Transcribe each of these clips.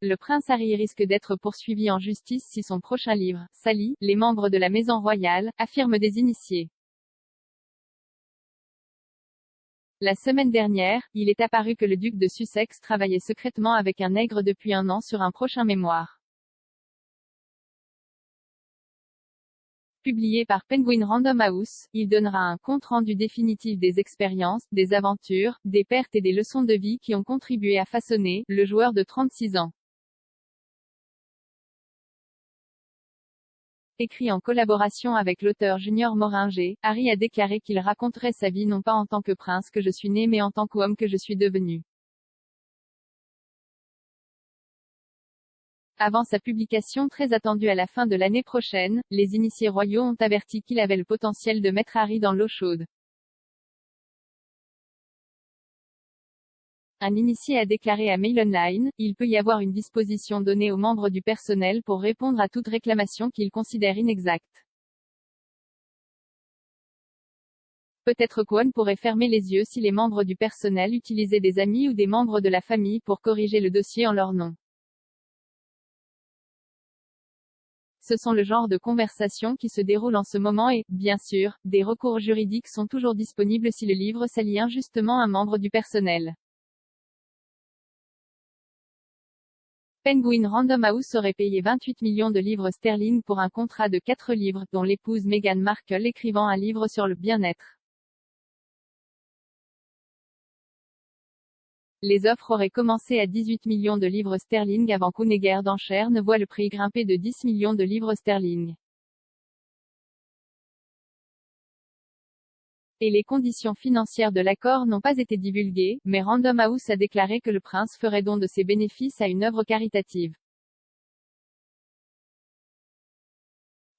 le prince Harry risque d'être poursuivi en justice si son prochain livre, Sally, les membres de la maison royale, affirment des initiés. La semaine dernière, il est apparu que le duc de Sussex travaillait secrètement avec un nègre depuis un an sur un prochain mémoire. Publié par Penguin Random House, il donnera un compte-rendu définitif des expériences, des aventures, des pertes et des leçons de vie qui ont contribué à façonner le joueur de 36 ans. Écrit en collaboration avec l'auteur Junior Moringer, Harry a déclaré qu'il raconterait sa vie non pas en tant que prince que je suis né mais en tant qu'homme que je suis devenu. Avant sa publication très attendue à la fin de l'année prochaine, les initiés royaux ont averti qu'il avait le potentiel de mettre Harry dans l'eau chaude. Un initié a déclaré à Mail Online, il peut y avoir une disposition donnée aux membres du personnel pour répondre à toute réclamation qu'ils considèrent inexacte. Peut-être qu'Owen pourrait fermer les yeux si les membres du personnel utilisaient des amis ou des membres de la famille pour corriger le dossier en leur nom. Ce sont le genre de conversations qui se déroulent en ce moment et, bien sûr, des recours juridiques sont toujours disponibles si le livre salit injustement un membre du personnel. Penguin Random House aurait payé 28 millions de livres sterling pour un contrat de 4 livres, dont l'épouse Meghan Markle écrivant un livre sur le bien-être. Les offres auraient commencé à 18 millions de livres sterling avant qu'une guerre d'enchères ne voie le prix grimper de 10 millions de livres sterling. Et les conditions financières de l'accord n'ont pas été divulguées, mais Random House a déclaré que le prince ferait don de ses bénéfices à une œuvre caritative.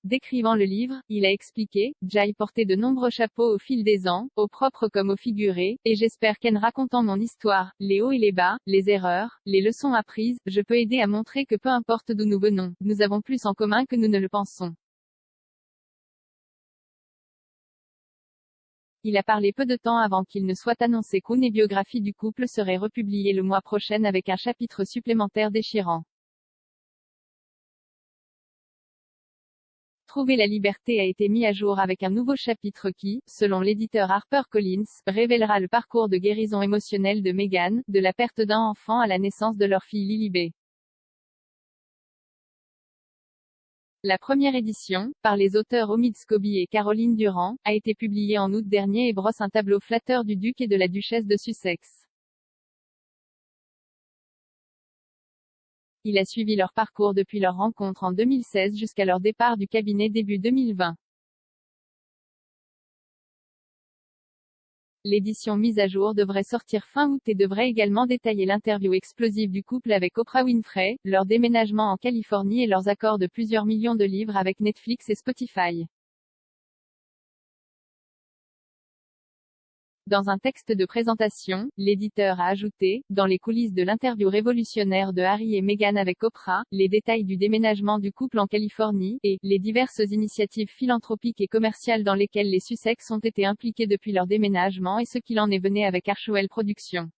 Décrivant le livre, il a expliqué, « J'ai porté de nombreux chapeaux au fil des ans, au propre comme au figuré, et j'espère qu'en racontant mon histoire, les hauts et les bas, les erreurs, les leçons apprises, je peux aider à montrer que peu importe d'où nous venons, nous avons plus en commun que nous ne le pensons. » Il a parlé peu de temps avant qu'il ne soit annoncé qu'une biographie du couple serait republiée le mois prochain avec un chapitre supplémentaire déchirant. Trouver la liberté a été mis à jour avec un nouveau chapitre qui, selon l'éditeur HarperCollins, révélera le parcours de guérison émotionnelle de Meghan, de la perte d'un enfant à la naissance de leur fille Lilibet. La première édition, par les auteurs Omid Scobie et Caroline Durand, a été publiée en août dernier et brosse un tableau flatteur du duc et de la duchesse de Sussex. Il a suivi leur parcours depuis leur rencontre en 2016 jusqu'à leur départ du cabinet début 2020. L'édition mise à jour devrait sortir fin août et devrait également détailler l'interview explosive du couple avec Oprah Winfrey, leur déménagement en Californie et leurs accords de plusieurs millions de livres avec Netflix et Spotify. Dans un texte de présentation, l'éditeur a ajouté, dans les coulisses de l'interview révolutionnaire de Harry et Meghan avec Oprah, les détails du déménagement du couple en Californie, et les diverses initiatives philanthropiques et commerciales dans lesquelles les Sussex ont été impliqués depuis leur déménagement et ce qu'il en est venu avec Archewell Productions.